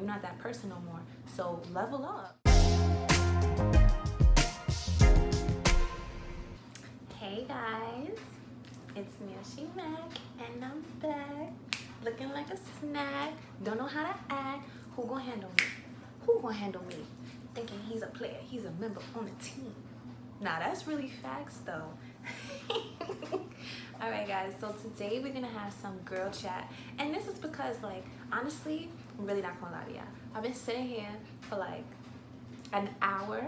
you're not that person no more. So level up. Hey guys, it's me, She Mac, and I'm back. Looking like a snack, don't know how to act. Who gonna handle me? Who gonna handle me? Thinking he's a player, he's a member on the team. Nah, that's really facts though. Alright guys, so today we're gonna have some girl chat. And this is because, like, honestly, I'm really not gonna lie to y'all. I've been sitting here for like an hour,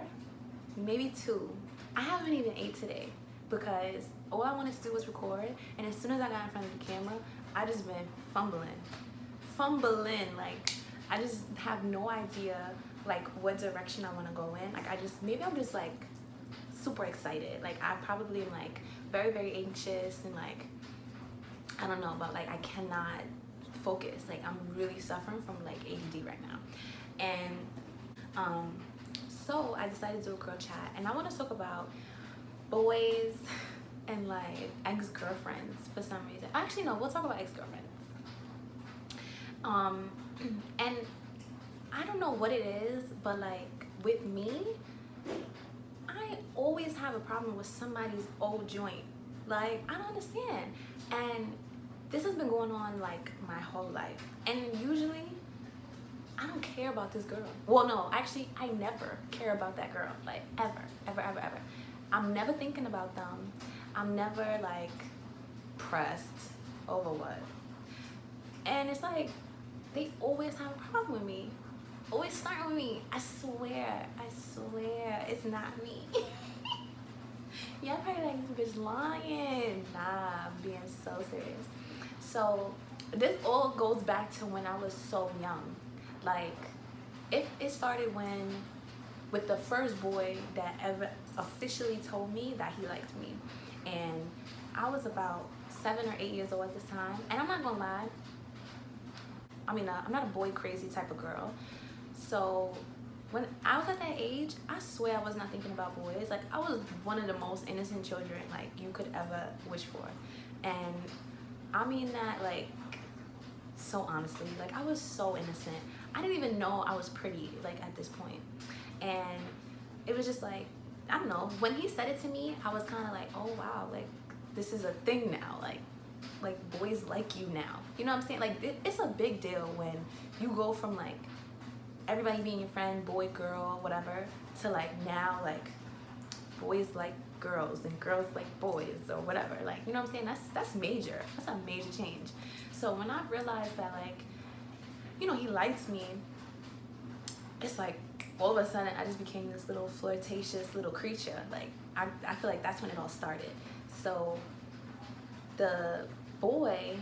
maybe 2. I haven't even ate today because all I wanted to do was record, and as soon as I got in front of the camera, I just been fumbling. Like, I just have no idea like what direction I want to go in. Like, maybe I'm just like super excited. Like, I probably am like very, very anxious, and like, I don't know, but like I cannot focus. Like, I'm really suffering from like ADD right now. And so I decided to do a girl chat, and I want to talk about boys and like ex-girlfriends for some reason. Actually, no, we'll talk about ex-girlfriends. And I don't know what it is, but like with me, I always have a problem with somebody's old joint. Like, I don't understand. And this has been going on like my whole life. And usually I don't care about this girl. Well, no, actually, I never care about that girl. Like, ever. I'm never thinking about them. I'm never like pressed over what. And it's like they always have a problem with me. Always starting with me. I swear, it's not me. Y'all probably like, this bitch lying. Nah, I'm being so serious. So this all goes back to when I was so young. Like, it started with the first boy that ever officially told me that he liked me. And I was about 7 or 8 years old at this time. And I'm not gonna lie, I mean, I'm not a boy crazy type of girl. So when I was at that age, I swear I was not thinking about boys. Like, I was one of the most innocent children like you could ever wish for. And I mean that like so honestly. Like, I was so innocent. I didn't even know I was pretty like at this point. And it was just like, I don't know, when he said it to me, I was kind of like, oh wow, like this is a thing now. Like boys like you now. You know what I'm saying? Like, it's a big deal when you go from like everybody being your friend, boy, girl, whatever, to like now like boys like girls and girls like boys or whatever. Like, you know what I'm saying? That's major. That's a major change. So when I realized that, like, you know, he liked me, it's like all of a sudden I just became this little flirtatious little creature. Like, I feel like that's when it all started. So the boy,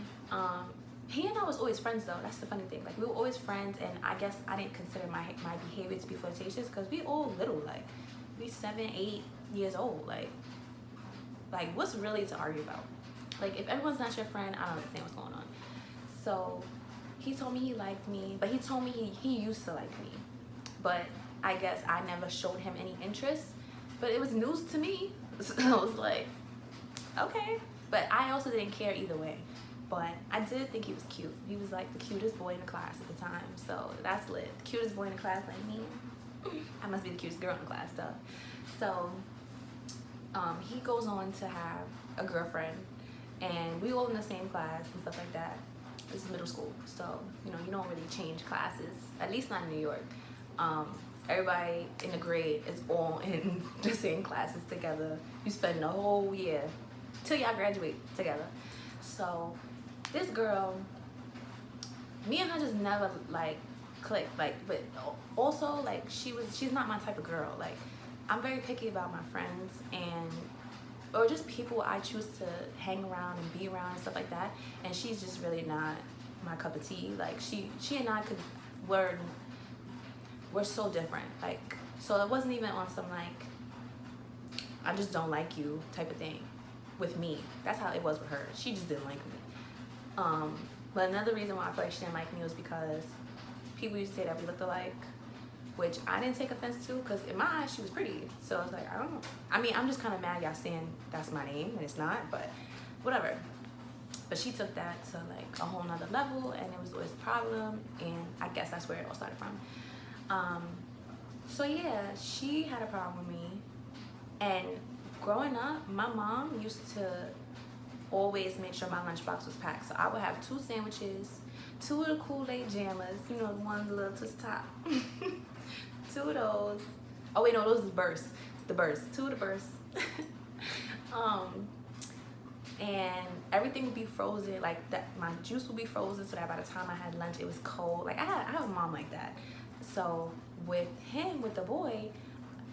he and I was always friends though. That's the funny thing. Like, we were always friends, and I guess I didn't consider my behavior to be flirtatious because we all little. Like, we 7, 8 years old. Like what's really to argue about? Like, if everyone's not your friend, I don't understand what's going on. So he told me he liked me, but he told me he used to like me. But I guess I never showed him any interest. But it was news to me. So I was like, okay. But I also didn't care either way. But I did think he was cute. He was like the cutest boy in the class at the time. So that's lit. The cutest boy in the class, like me. I must be the cutest girl in the class, though. So he goes on to have a girlfriend. And we all in the same class and stuff like that. This is middle school. So, you know, you don't really change classes. At least not in New York. Everybody in the grade is all in the same classes together. You spend the whole year till y'all graduate together. So this girl, me and her just never like clicked. Like, but also like she's not my type of girl. Like, I'm very picky about my friends or just people I choose to hang around and be around and stuff like that. And she's just really not my cup of tea. Like, she and I we're so different. Like, so it wasn't even on some like I just don't like you type of thing with me. That's how it was with her. She just didn't like me. But another reason why I feel like she didn't like me was because people used to say that we looked alike, which I didn't take offense to because in my eyes she was pretty. So I was like, I don't know. I mean, I'm just kind of mad y'all saying that's my name and it's not, but whatever. But she took that to like a whole nother level, and it was always a problem, and I guess that's where it all started from. So yeah, she had a problem with me. And growing up, my mom used to always make sure my lunchbox was packed. So I would have 2 sandwiches, 2 of the Kool-Aid jammers, you know, the ones a little twist top. 2 of those. Oh wait, no, those is bursts. The bursts. 2 of the bursts. And everything would be frozen. Like that, my juice would be frozen, so that by the time I had lunch, it was cold. Like I have a mom like that. So with the boy,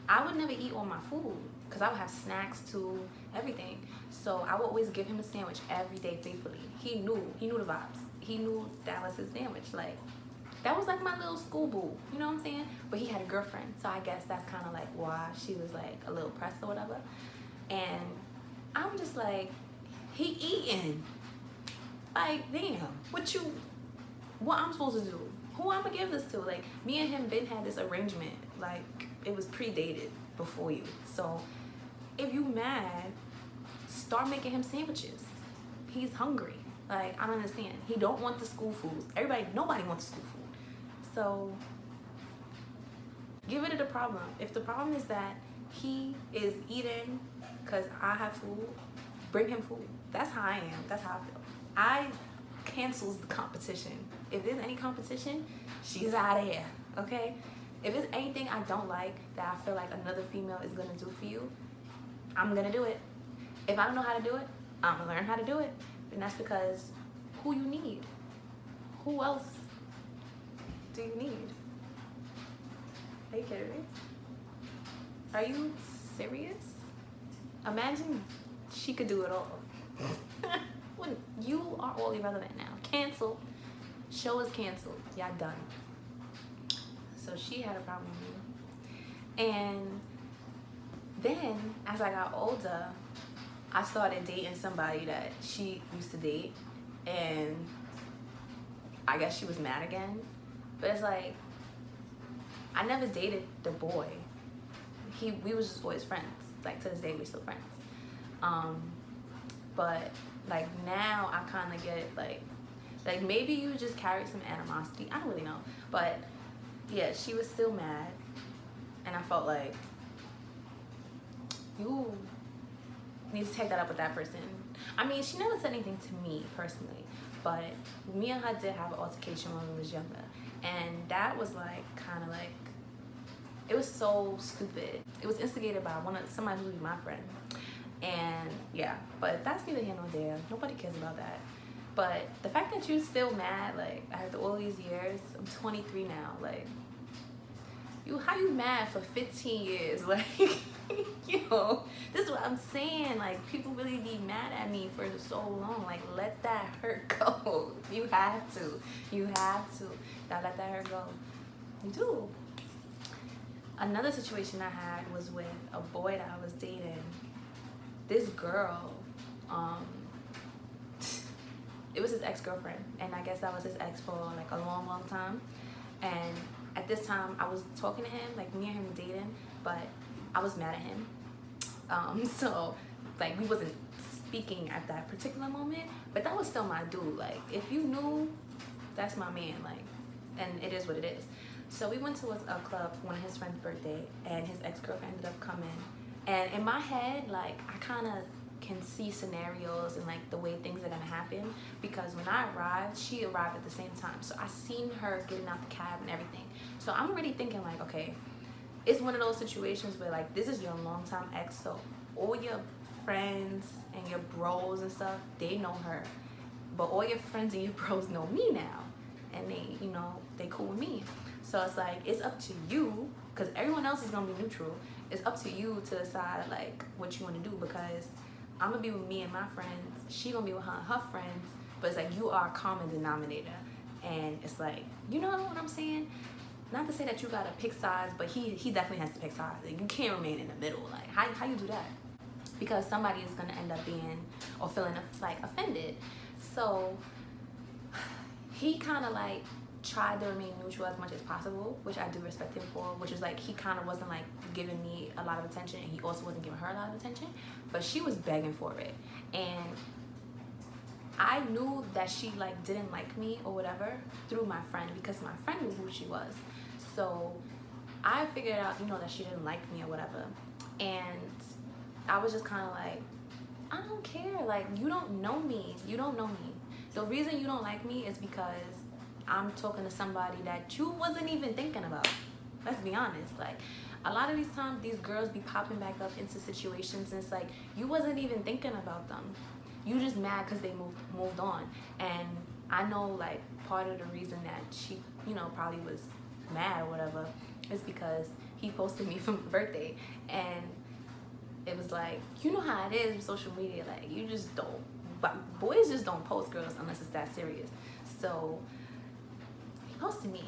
I would never eat all my food because I would have snacks too, everything. So I would always give him a sandwich every day faithfully. He knew the vibes. He knew that was his sandwich. Like that was like my little school boo, you know what I'm saying? But he had a girlfriend, so I guess that's kind of like why she was like a little pressed or whatever. And I'm just like, he eating. Like, damn, what I'm supposed to do? Who I'm gonna give this to? Like, me and him been had this arrangement. Like, it was predated before you. So, if you mad, start making him sandwiches. He's hungry. Like, I don't understand. He don't want the school food. Nobody wants the school food. So, get rid of the problem. If the problem is that he is eating because I have food, bring him food. That's how I am. That's how I feel. I cancels the competition. If there's any competition, she's out of here, okay? If there's anything I don't like that I feel like another female is gonna do for you, I'm gonna do it. If I don't know how to do it, I'm gonna learn how to do it. And that's because who you need? Who else do you need? Are you kidding me? Are you serious? Imagine she could do it all. When you are all irrelevant now. Cancel. Show is canceled. Y'all done. So she had a problem with me. And then as I got older, I started dating somebody that she used to date, and I guess she was mad again. But it's like, I never dated the boy. We was just always friends. Like to this day, we're still friends. But like now I kind of get like maybe you just carried some animosity. I don't really know. But yeah, she was still mad. And I felt like, you need to take that up with that person. I mean, she never said anything to me personally, but me and her did have an altercation when we was younger. And that was like, kind of like, it was so stupid. It was instigated by somebody who would be my friend. And yeah, but that's neither here nor there. Nobody cares about that. But the fact that you're still mad, like, after all these years, I'm 23 now, like, how you mad for 15 years? Like, you know, this is what I'm saying. Like, people really be mad at me for so long. Like, let that hurt go. You have to. You have to. Gotta let that hurt go. You do. Another situation I had was with a boy that I was dating. This girl, it was his ex-girlfriend, and I guess that was his ex for like a long, long time. And at this time, I was talking to him, like me and him were dating, but I was mad at him. So like we wasn't speaking at that particular moment, but that was still my dude. Like if you knew, that's my man. Like, and it is what it is. So we went to a club for one of his friend's birthday, and his ex-girlfriend ended up coming. And in my head, like, I kind of can see scenarios and like the way things are gonna happen, because when I arrived, she arrived at the same time. So I seen her getting out the cab and everything. So I'm already thinking like, okay, it's one of those situations where like, this is your longtime ex, so all your friends and your bros and stuff, they know her. But all your friends and your bros know me now. And they, you know, they cool with me. So it's like, it's up to you, because everyone else is gonna be neutral. It's up to you to decide like what you want to do, because I'm gonna be with me and my friends, she gonna be with her and her friends, but it's like you are a common denominator. And it's like, you know what I'm saying? Not to say that you gotta pick sides, but he definitely has to pick sides. Like, you can't remain in the middle. Like, how you do that? Because somebody is gonna end up being or feeling like offended. So he kind of like tried to remain neutral as much as possible, which I do respect him for, which is like he kind of wasn't like giving me a lot of attention, and he also wasn't giving her a lot of attention, but she was begging for it. And I knew that she like didn't like me or whatever through my friend, because my friend knew who she was. So I figured out, you know, that she didn't like me or whatever. And I was just kind of like, I don't care. Like, you don't know me. You don't know me. The reason you don't like me is because I'm talking to somebody that you wasn't even thinking about. Let's be honest. Like, a lot of these times, these girls be popping back up into situations, and it's like, you wasn't even thinking about them. You just mad because they moved on. And I know, like, part of the reason that she, you know, probably was mad or whatever is because he posted me for my birthday. And it was like, you know how it is with social media, like, you just don't, but boys just don't post girls unless it's that serious. So he posted me.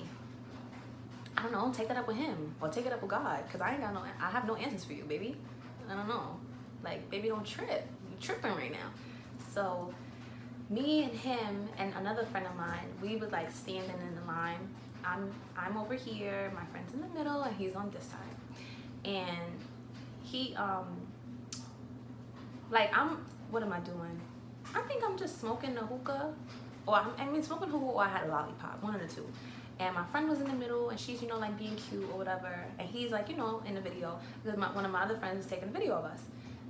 I don't know, take that up with him or take it up with God, because I have no answers for you, baby. I don't know, like, baby, don't trip. You tripping right now. So me and him and another friend of mine, we was like standing in the line. I'm over here, my friend's in the middle, and he's on this side. And he like, what am I doing? I think I'm just smoking a hookah, or smoking a hookah, or I had a lollipop, one of the two. And my friend was in the middle, and she's, you know, like being cute or whatever. And he's like, you know, in the video, because one of my other friends was taking a video of us.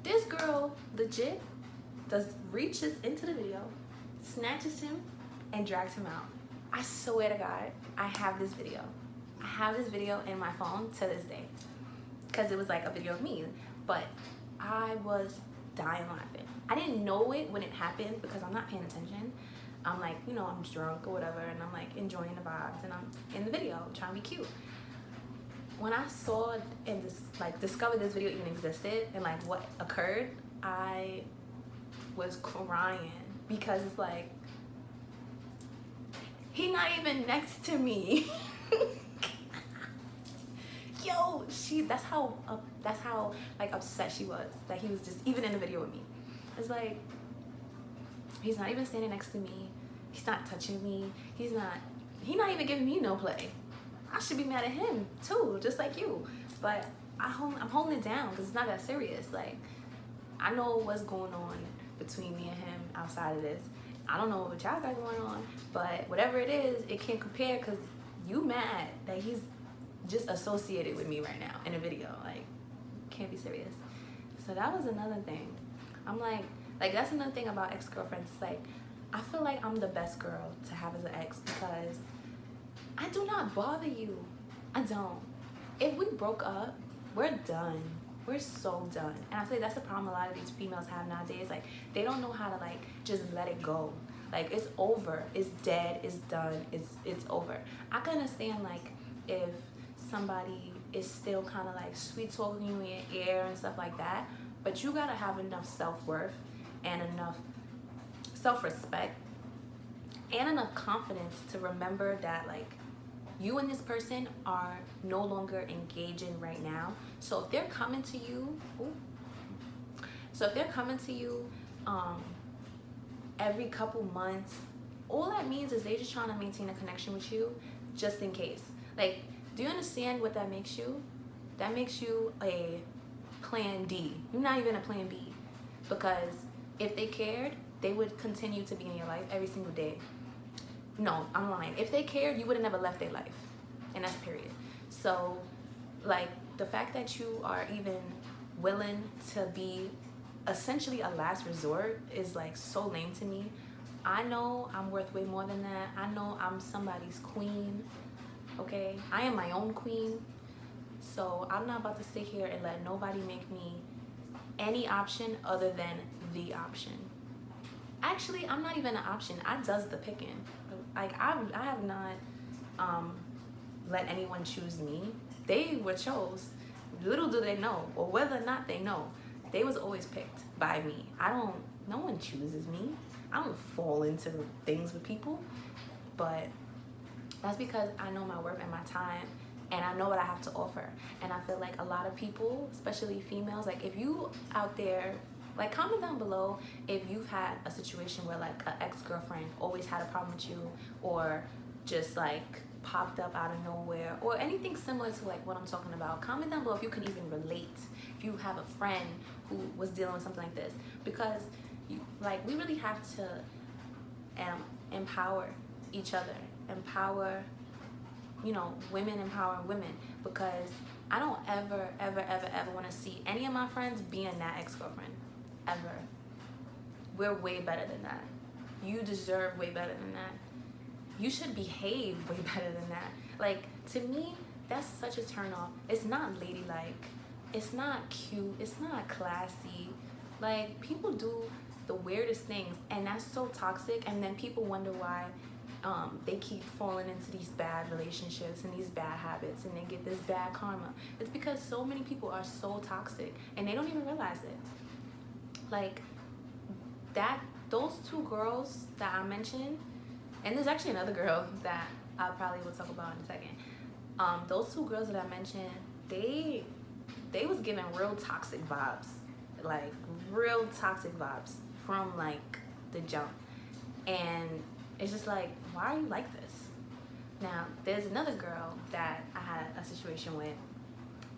This girl legit reaches into the video, snatches him, and drags him out. I swear to God, I have this video. I have this video in my phone to this day, because it was like a video of me. But I was dying laughing. I didn't know it when it happened because I'm not paying attention. I'm like, you know, I'm drunk or whatever, and I'm like enjoying the vibes, and I'm in the video trying to be cute. When I saw and discovered this video even existed and like what occurred, I was crying, because it's like, he not even next to me. Yo, that's how like upset she was that he was just even in the video with me. It's like, he's not even standing next to me. He's not touching me. He's not even giving me no play. I should be mad at him too, just like you. But I'm holding it down because it's not that serious. Like, I know what's going on between me and him outside of this. I don't know what y'all got going on, but whatever it is, it can't compare, because you mad that he's just associated with me right now in a video. Like, can't be serious. So that was another thing. I'm like that's another thing about ex-girlfriends. Like, I feel like I'm the best girl to have as an ex, because I do not bother you. I don't. If we broke up, we're done. We're so done. And I feel like that's the problem a lot of these females have nowadays. Like, they don't know how to like just let it go. Like, it's over. It's dead. It's done. It's over. I can understand like if somebody is still kind of like sweet talking you in your ear and stuff like that, but you gotta have enough self-worth and enough self-respect and enough confidence to remember that like you and this person are no longer engaging right now. So if they're coming to you, every couple months, all that means is they're just trying to maintain a connection with you just in case. Like, do you understand what that makes you? That makes you a plan D. You're not even a plan B, because if they cared, they would continue to be in your life every single day. No, I'm lying. If they cared, you would have never left their life. And that's period. So, like, the fact that you are even willing to be essentially a last resort is, like, so lame to me. I know I'm worth way more than that. I know I'm somebody's queen, okay? I am my own queen. So, I'm not about to sit here and let nobody make me any option other than the option. Actually, I'm not even an option. I does the picking. Like, I have not let anyone choose me. They were chose. Little do they know, or whether or not they know, they was always picked by me. No one chooses me. I don't fall into things with people, but that's because I know my worth and my time, and I know what I have to offer. And I feel like a lot of people, especially females, like, if you out there, like, comment down below if you've had a situation where like an ex-girlfriend always had a problem with you, or just like popped up out of nowhere, or anything similar to like what I'm talking about. Comment down below if you can even relate, if you have a friend who was dealing with something like this, because we really have to empower each other, empower, you know, women empowering women, because I don't ever want to see any of my friends being that ex-girlfriend, ever. We're way better than that. You deserve way better than that. You should behave way better than that. Like, to me, that's such a turn off. It's not ladylike. It's not cute. It's not classy. Like, people do the weirdest things, and that's so toxic. And then people wonder why they keep falling into these bad relationships and these bad habits, and they get this bad karma. It's because so many people are so toxic, and they don't even realize it. Like, those two girls that I mentioned, and there's actually another girl that I probably will talk about in a second. Those two girls that I mentioned, they was giving real toxic vibes, like real toxic vibes from like the jump. And it's just like, why are you like this? Now, there's another girl that I had a situation with,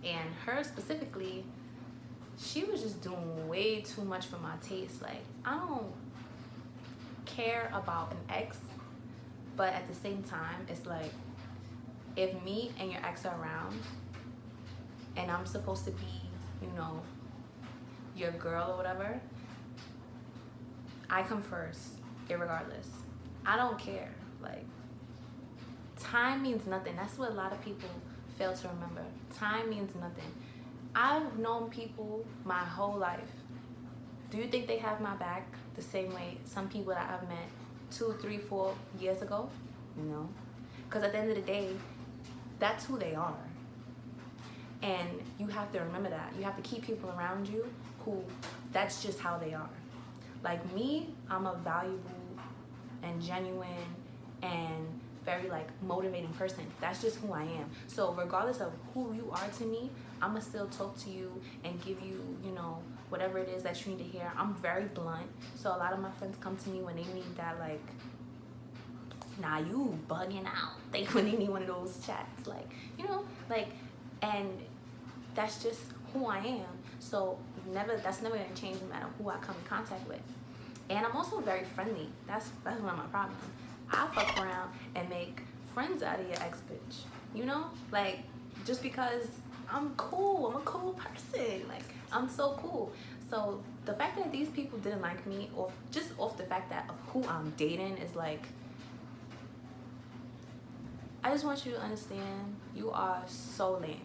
and her specifically, she was just doing way too much for my taste. Like, I don't care about an ex, but at the same time, it's like, if me and your ex are around and I'm supposed to be, you know, your girl or whatever, I come first, irregardless. I don't care. Like, time means nothing. That's what a lot of people fail to remember. Time means nothing. I've known people my whole life. Do you think they have my back the same way some people that I've met 2, 3, 4 years ago? No. Because at the end of the day, that's who they are. And you have to remember that. You have to keep people around you who, that's just how they are. Like me, I'm a valuable and genuine and very like motivating person. That's just who I am. So regardless of who you are to me, I'ma still talk to you and give you, you know, whatever it is that you need to hear. I'm very blunt. So a lot of my friends come to me when they need that, like, nah, you bugging out. When they need one of those chats, like, you know, like, and that's just who I am. So that's never gonna change no matter who I come in contact with. And I'm also very friendly. That's one of my problems. I fuck around and make friends out of your ex bitch. You know? Like, just because I'm cool. I'm a cool person. Like, I'm so cool. So the fact that these people didn't like me, or just off the fact that of who I'm dating, is like, I just want you to understand, you are so lame.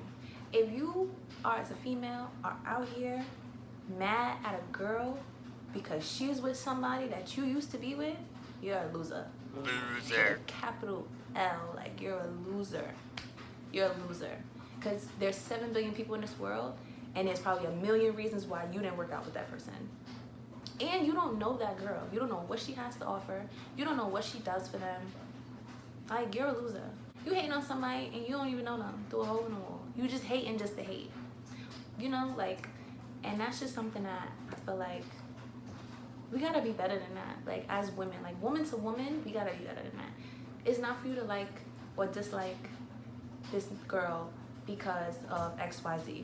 If you are, as a female, are out here mad at a girl because she's with somebody that you used to be with, you're a loser. Loser. Capital L, like, you're a loser. You're a loser. Because there's 7 billion people in this world, and there's probably a million reasons why you didn't work out with that person. And you don't know that girl. You don't know what she has to offer. You don't know what she does for them. Like, you're a loser. You hating on somebody and you don't even know them through a hole in the wall. You just hating just to hate. You know, like, and that's just something that I feel like we gotta be better than that. Like, as women, like, woman to woman, we gotta be better than that. It's not for you to like or dislike this girl because of XYZ.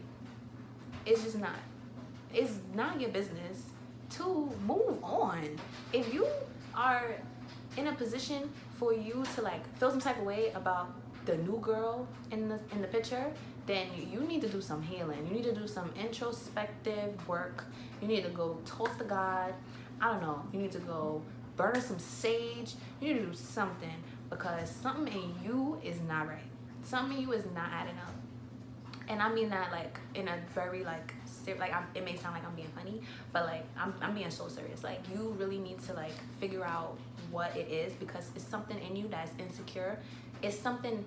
It's just not. It's not your business to move on. If you are in a position for you to like feel some type of way about the new girl in the picture, then you need to do some healing. You need to do some introspective work. You need to go talk to God. I don't know. You need to go burn some sage. You need to do something, because something in you is not right. Something in you is not adding up. And I mean that like in a very like it may sound like I'm being funny, but like I'm being so serious. Like, you really need to like figure out what it is, because it's something in you that's insecure. It's something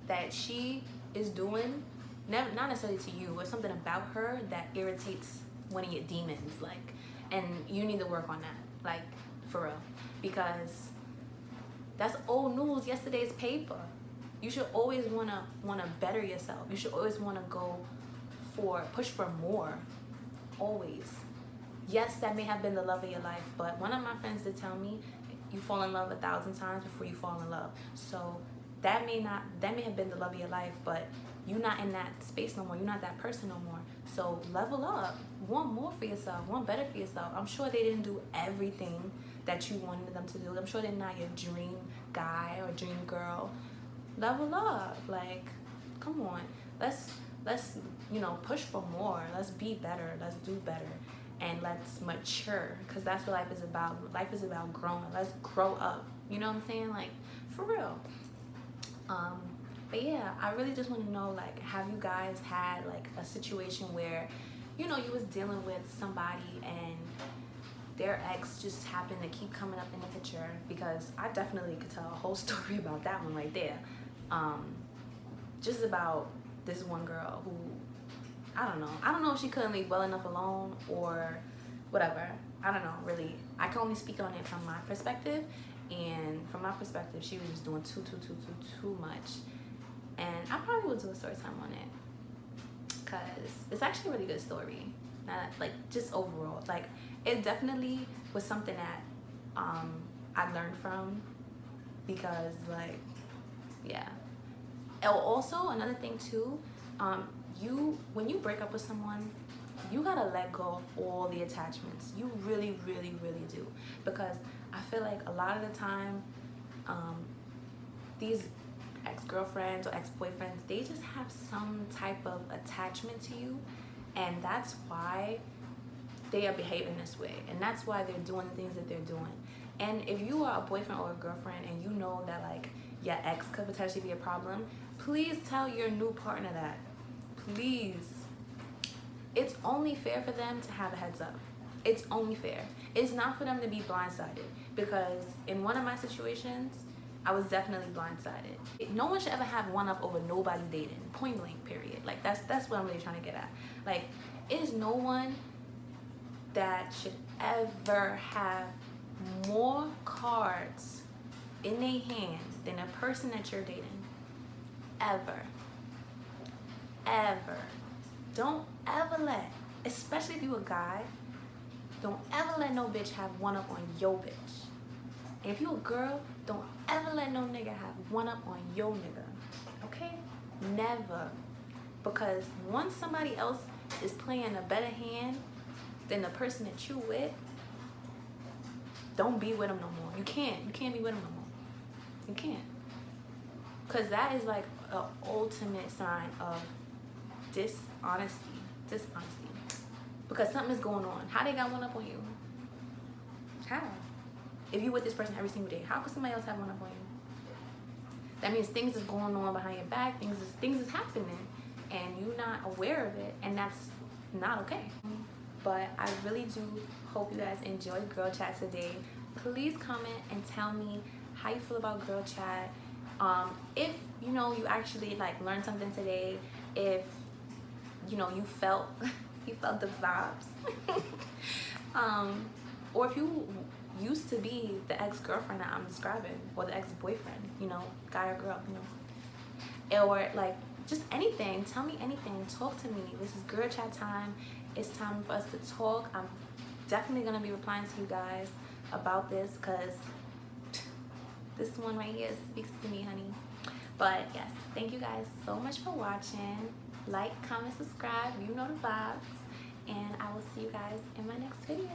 that she is doing, not necessarily to you, but something about her that irritates one of your demons. Like, and you need to work on that, like, for real, because that's old news, yesterday's paper. You should always wanna better yourself. You should always wanna push for more, always. Yes, that may have been the love of your life, but one of my friends did tell me, you fall in love 1,000 times before you fall in love. So that may have been the love of your life, but you're not in that space no more. You're not that person no more. So level up. Want more for yourself. Want better for yourself. I'm sure they didn't do everything that you wanted them to do. I'm sure they're not your dream guy or dream girl. Level up. Like, come on. Let's you know, push for more. Let's be better. Let's do better. And let's mature, because that's what life is about. Life is about growing. Let's grow up. You know what I'm saying? Like, for real. But yeah, I really just want to know, like, have you guys had like a situation where, you know, you was dealing with somebody and their ex just happened to keep coming up in the picture? Because I definitely could tell a whole story about that one right there. Just about this one girl who, I don't know if she couldn't leave well enough alone or whatever. I don't know, really. I can only speak on it from my perspective, and from my perspective, she was just doing too much. And I probably will do a story time on it, because it's actually a really good story. Not like just overall, like it definitely was something that I learned from, because like, yeah. Oh, also another thing too, when you break up with someone, you gotta let go of all the attachments. You really do, because I feel like a lot of the time, these ex-girlfriends or ex-boyfriends, they just have some type of attachment to you, and that's why they are behaving this way, and that's why they're doing the things that they're doing. And if you are a boyfriend or a girlfriend and you know that like your ex could potentially be a problem, please tell your new partner that. Please. It's only fair for them to have a heads up. It's only fair. It's not for them to be blindsided, because in one of my situations, I was definitely blindsided. No one should ever have one up over nobody dating. Point blank, period. Like that's what I'm really trying to get at. Like, it is no one that should ever have more cards in their hand than a person that you're dating. Ever. Don't ever let, especially if you a guy, don't ever let no bitch have one up on your bitch. And if you a girl, don't ever let no nigga have one up on your nigga. Okay? Never. Because once somebody else is playing a better hand than the person that you with, don't be with them no more. You can't be with them no more. You can't. Because that is like an ultimate sign of dishonesty. Because something is going on. How they got one up on you? How? If you with this person every single day, how could somebody else have one up on you? That means things is going on behind your back. Things is happening, and you're not aware of it, and that's not okay. But I really do hope you guys enjoyed Girl Chat today. Please comment and tell me how you feel about Girl Chat. If you know you actually like learned something today, if you know you felt the vibes, or if you used to be the ex-girlfriend that I'm describing, or the ex-boyfriend, you know, guy or girl, you know, or like just anything. Tell me anything. Talk to me. This is Girl Chat time. It's time for us to talk. I'm definitely gonna be replying to you guys about this, because this one right here speaks to me, honey. But yes, thank you guys so much for watching. Like, comment, subscribe, you know the vibes, and I will see you guys in my next video.